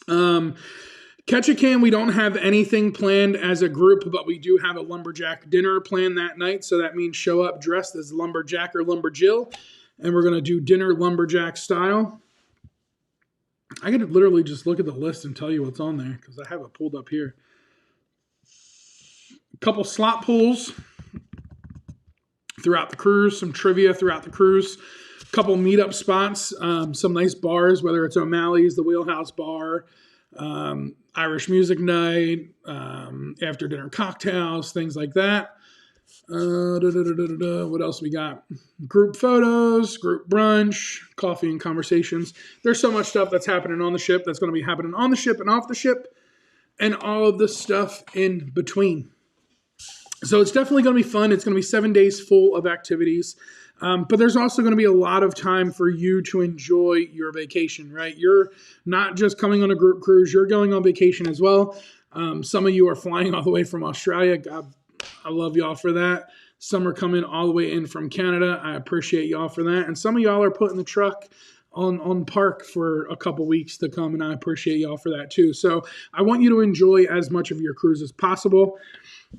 Catch a Can, we don't have anything planned as a group, but we do have a lumberjack dinner planned that night, so that means show up dressed as lumberjack or lumberjill, and we're going to do dinner lumberjack style. I could literally just look at the list and tell you what's on there because I have it pulled up here. A couple slot pools throughout the cruise, some trivia throughout the cruise, a couple meetup spots, some nice bars, whether it's O'Malley's, the Wheelhouse Bar, Irish music night, after dinner cocktails, things like that. What else we got? Group photos, group brunch, coffee and conversations. There's so much stuff that's happening on the ship that's going to be happening on the ship and off the ship and all of the stuff in between. So it's definitely going to be fun. It's going to be 7 days full of activities. But there's also going to be a lot of time for you to enjoy your vacation, right? You're not just coming on a group cruise. You're going on vacation as well. Some of you are flying all the way from Australia. God, I love y'all for that. Some are coming all the way in from Canada. I appreciate y'all for that. And some of y'all are putting the truck on park for a couple weeks to come, and I appreciate y'all for that too. So I want you to enjoy as much of your cruise as possible.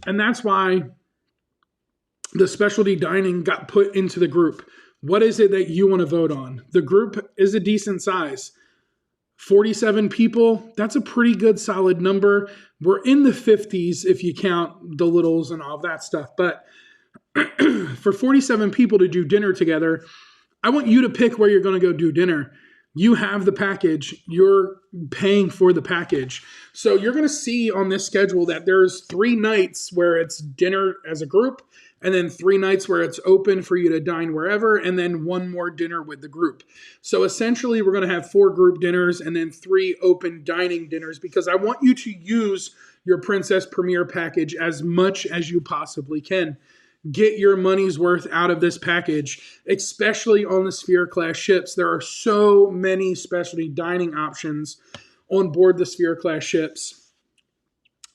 And that's why the specialty dining got put into the group. What is it that you want to vote on? The group is a decent size. 47 people, that's a pretty good solid number. We're in the 50s if you count the littles and all that stuff. But for 47 people to do dinner together, I want you to pick where you're going to go do dinner. You have the package. You're paying for the package. So you're going to see on this schedule that there's 3 nights where it's dinner as a group, and then 3 nights where it's open for you to dine wherever, and then 1 more dinner with the group. So essentially, we're going to have 4 group dinners and then 3 open dining dinners because I want you to use your Princess Premier package as much as you possibly can. Get your money's worth out of this package, especially on the Sphere class ships. There are so many specialty dining options on board the Sphere class ships.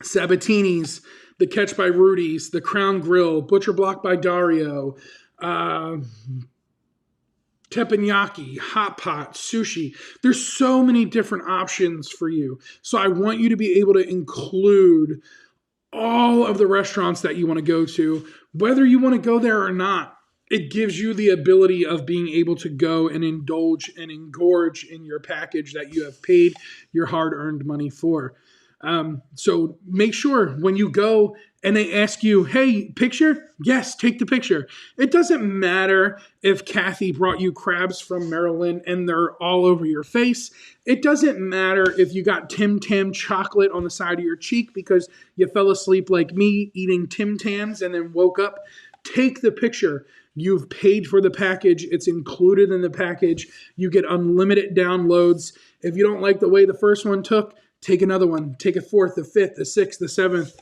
Sabatini's, the Catch by Rudy's, the Crown Grill, Butcher Block by Dario, teppanyaki, hot pot, sushi. There's so many different options for you. So I want you to be able to include all of the restaurants that you want to go to, whether you want to go there or not. It gives you the ability of being able to go and indulge and engorge in your package that you have paid your hard-earned money for. So make sure when you go and they ask you, hey, picture? Yes, take the picture. It doesn't matter if Kathy brought you crabs from Maryland and they're all over your face. It doesn't matter if you got Tim Tam chocolate on the side of your cheek because you fell asleep like me eating Tim Tams and then woke up. Take the picture. You've paid for the package. It's included in the package. You get unlimited downloads. If you don't like the way the first one took, take another one. Take a 4th, the 5th, the 6th, the 7th.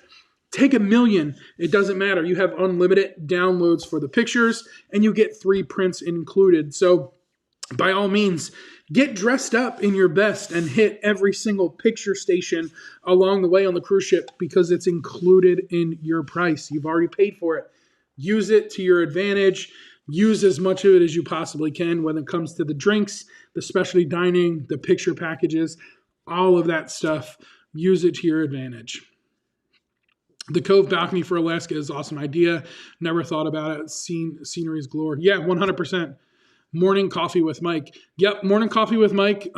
Take 1,000,000. It doesn't matter. You have unlimited downloads for the pictures, and you get 3 prints included. So by all means, get dressed up in your best and hit every single picture station along the way on the cruise ship because it's included in your price. You've already paid for it. Use it to your advantage. Use as much of it as you possibly can when it comes to the drinks, the specialty dining, the picture packages, all of that stuff. Use it to your advantage. The Cove balcony for Alaska is an awesome idea. Never thought about it. Scenery's glory. Yeah, 100%. Morning coffee with Mike. Yep, morning coffee with Mike.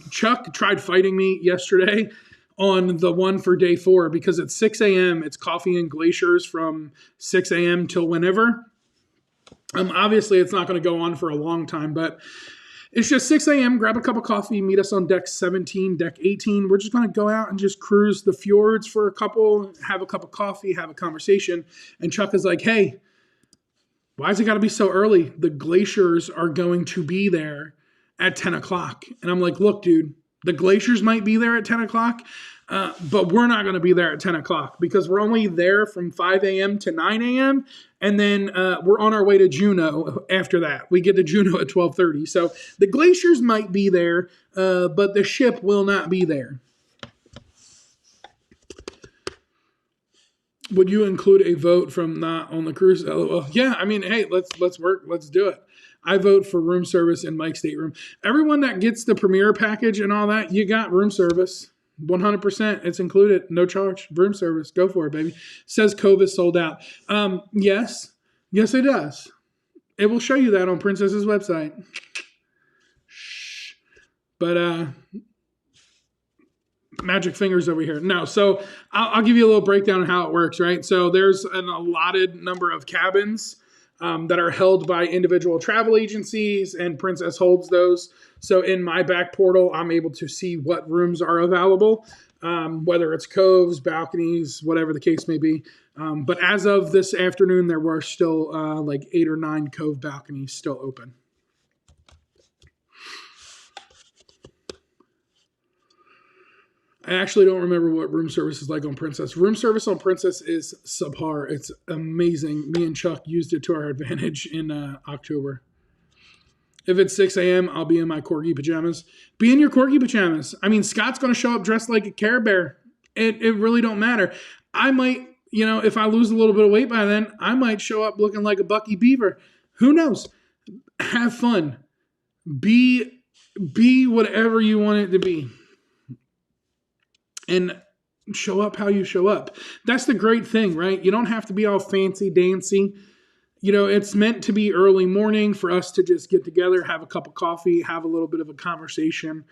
Chuck tried fighting me yesterday on the one for day 4 because at 6 a.m. it's coffee and glaciers from 6 a.m. till whenever. Obviously, it's not going to go on for a long time, but it's just 6 a.m., grab a cup of coffee, meet us on deck 17, deck 18. We're just going to go out and just cruise the fjords for a couple, have a cup of coffee, have a conversation. And Chuck is like, hey, why has it got to be so early? The glaciers are going to be there at 10 o'clock. And I'm like, look, dude, The Glaciers might be there at 10 o'clock, but we're not going to be there at 10 o'clock because we're only there from 5 a.m. to 9 a.m. And then we're on our way to Juneau after that. We get to Juneau at 12:30. So the Glaciers might be there, but the ship will not be there. Would you include a vote from not on the cruise? LOL. Yeah, I mean, hey, let's work. Let's do it. I vote for room service in Mike's stateroom. Everyone that gets the Premier package and all that, you got room service. 100%. It's included. No charge. Room service. Go for it, baby. Says Cove is sold out. Yes. Yes, it does. It will show you that on Princess's website. Shh. But, magic fingers over here. No, so I'll give you a little breakdown on how it works, right? So there's an allotted number of cabins that are held by individual travel agencies, and Princess holds those. So in my back portal, I'm able to see what rooms are available, whether it's coves, balconies, whatever the case may be. But as of this afternoon, there were still like 8 or 9 cove balconies still open. I actually don't remember what room service is like on Princess. Room service on Princess is subpar. It's amazing. Me and Chuck used it to our advantage in October. If it's 6 a.m., I'll be in my corgi pajamas. Be in your corgi pajamas. I mean, Scott's going to show up dressed like a Care Bear. It really don't matter. I might, if I lose a little bit of weight by then, I might show up looking like a Bucky Beaver. Who knows? Have fun. Be whatever you want it to be. And show up how you show up. That's the great thing, right? You don't have to be all fancy dancy. It's meant to be early morning for us to just get together, have a cup of coffee, have a little bit of a conversation,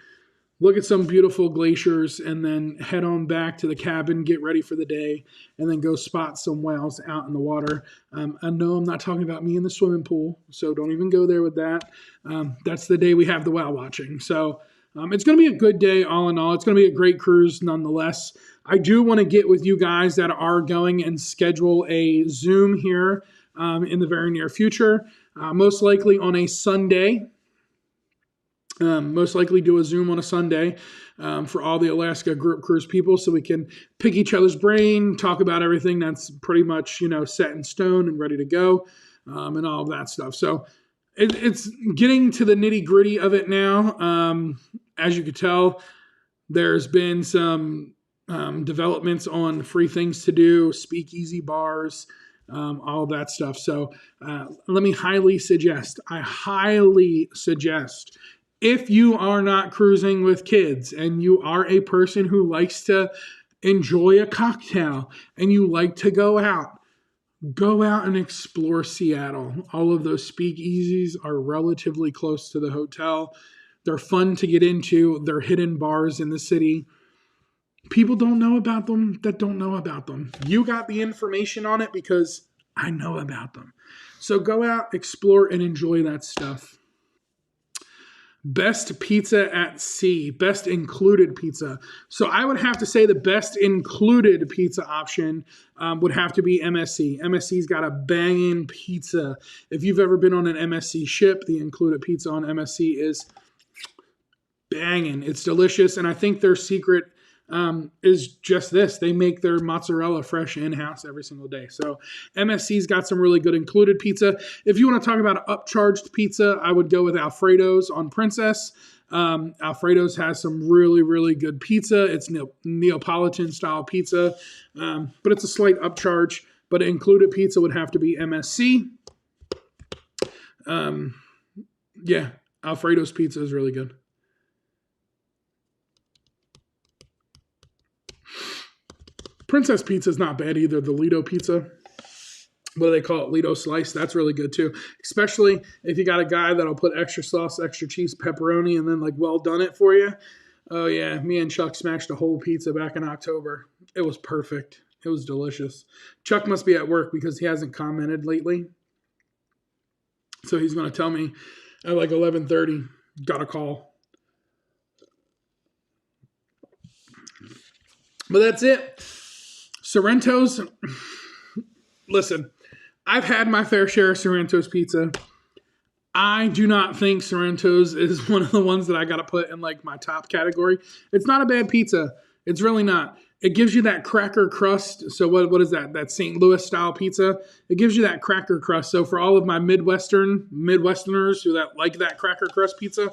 look at some beautiful glaciers, and then head on back to the cabin, get ready for the day, and then go spot some whales out in the water. I know I'm not talking about me in the swimming pool, so don't even go there with that. That's the day we have the whale watching. So it's going to be a good day all in all. It's going to be a great cruise nonetheless. I do want to get with you guys that are going and schedule a Zoom here in the very near future, most likely on a Sunday. Most likely do a Zoom on a Sunday for all the Alaska group cruise people so we can pick each other's brain, talk about everything that's pretty much, set in stone and ready to go and all of that stuff. So it's getting to the nitty gritty of it now. As you could tell, there's been some developments on free things to do, speakeasy bars, all that stuff. So let me highly suggest, if you are not cruising with kids and you are a person who likes to enjoy a cocktail and you like to go out and explore Seattle. All of those speakeasies are relatively close to the hotel. They're fun to get into. They're hidden bars in the city. People don't know about them that don't know about them. You got the information on it because I know about them. So go out, explore, and enjoy that stuff. Best pizza at sea, best included pizza. So I would have to say the best included pizza option would have to be MSC. MSC's got a banging pizza. If you've ever been on an MSC ship, the included pizza on MSC is banging. It's delicious, and I think their secret is just this. They make their mozzarella fresh in-house every single day. So MSC's got some really good included pizza. If you want to talk about upcharged pizza, I would go with Alfredo's on Princess. Alfredo's has some really, really good pizza. It's Neapolitan style pizza, but it's a slight upcharge. But included pizza would have to be MSC. Alfredo's pizza is really good. Princess pizza is not bad either. The Lido pizza, what do they call it? Lido slice. That's really good too. Especially if you got a guy that'll put extra sauce, extra cheese, pepperoni, and then well done it for you. Oh yeah, me and Chuck smashed a whole pizza back in October. It was perfect. It was delicious. Chuck must be at work because he hasn't commented lately. So he's going to tell me at 11:30, got a call. But that's it. Sorrento's, listen, I've had my fair share of Sorrento's pizza. I do not think Sorrento's is one of the ones that I got to put in like my top category. It's not a bad pizza. It's really not. It gives you that cracker crust. So what is that? That St. Louis style pizza. It gives you that cracker crust. So for all of my Midwesterners who like that cracker crust pizza,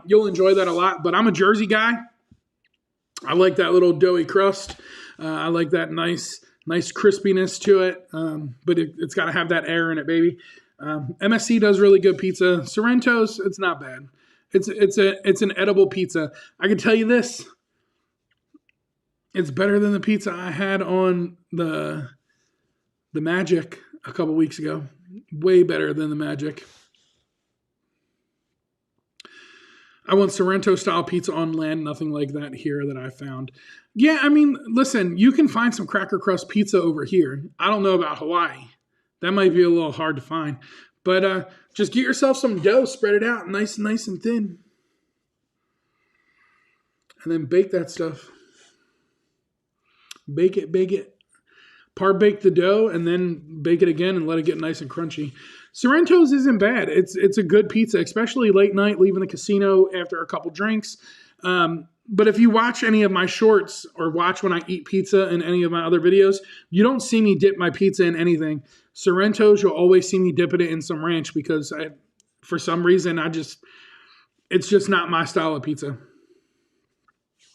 you'll enjoy that a lot. But I'm a Jersey guy. I like that little doughy crust. I like that nice crispiness to it. But it's got to have that air in it, baby. MSC does really good pizza. Sorrento's, it's not bad. It's an edible pizza. I can tell you this. It's better than the pizza I had on the Magic a couple weeks ago. Way better than the Magic. I want Sorrento style pizza on land, nothing like that here that I found. Yeah, I mean, listen, you can find some cracker crust pizza over here. I don't know about Hawaii. That might be a little hard to find. But just get yourself some dough, spread it out nice and thin. And then bake that stuff. Bake it. Par-bake the dough and then bake it again and let it get nice and crunchy. Sorrento's isn't bad. It's a good pizza, especially late night, leaving the casino after a couple drinks. But if you watch any of my shorts or watch when I eat pizza in any of my other videos, you don't see me dip my pizza in anything. Sorrento's, you'll always see me dipping it in some ranch because for some reason, it's just not my style of pizza.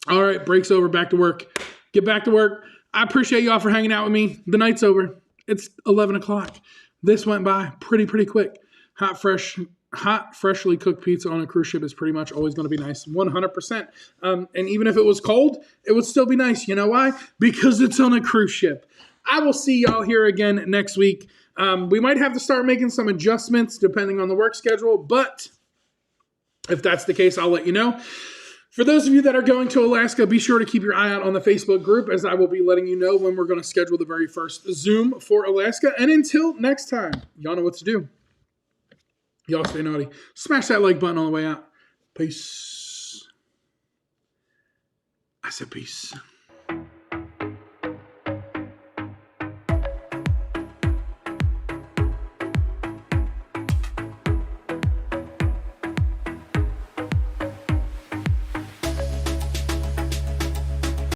All right, break's over, back to work. Get back to work. I appreciate y'all for hanging out with me. The night's over. It's 11 o'clock. This went by pretty quick. Hot, freshly cooked pizza on a cruise ship is pretty much always going to be nice. 100%. And even if it was cold, it would still be nice. You know why? Because it's on a cruise ship. I will see y'all here again next week. We might have to start making some adjustments depending on the work schedule, but if that's the case, I'll let you know. For those of you that are going to Alaska, be sure to keep your eye out on the Facebook group as I will be letting you know when we're going to schedule the very first Zoom for Alaska. And until next time, y'all know what to do. Y'all stay naughty. Smash that like button on the way out. Peace. I said peace.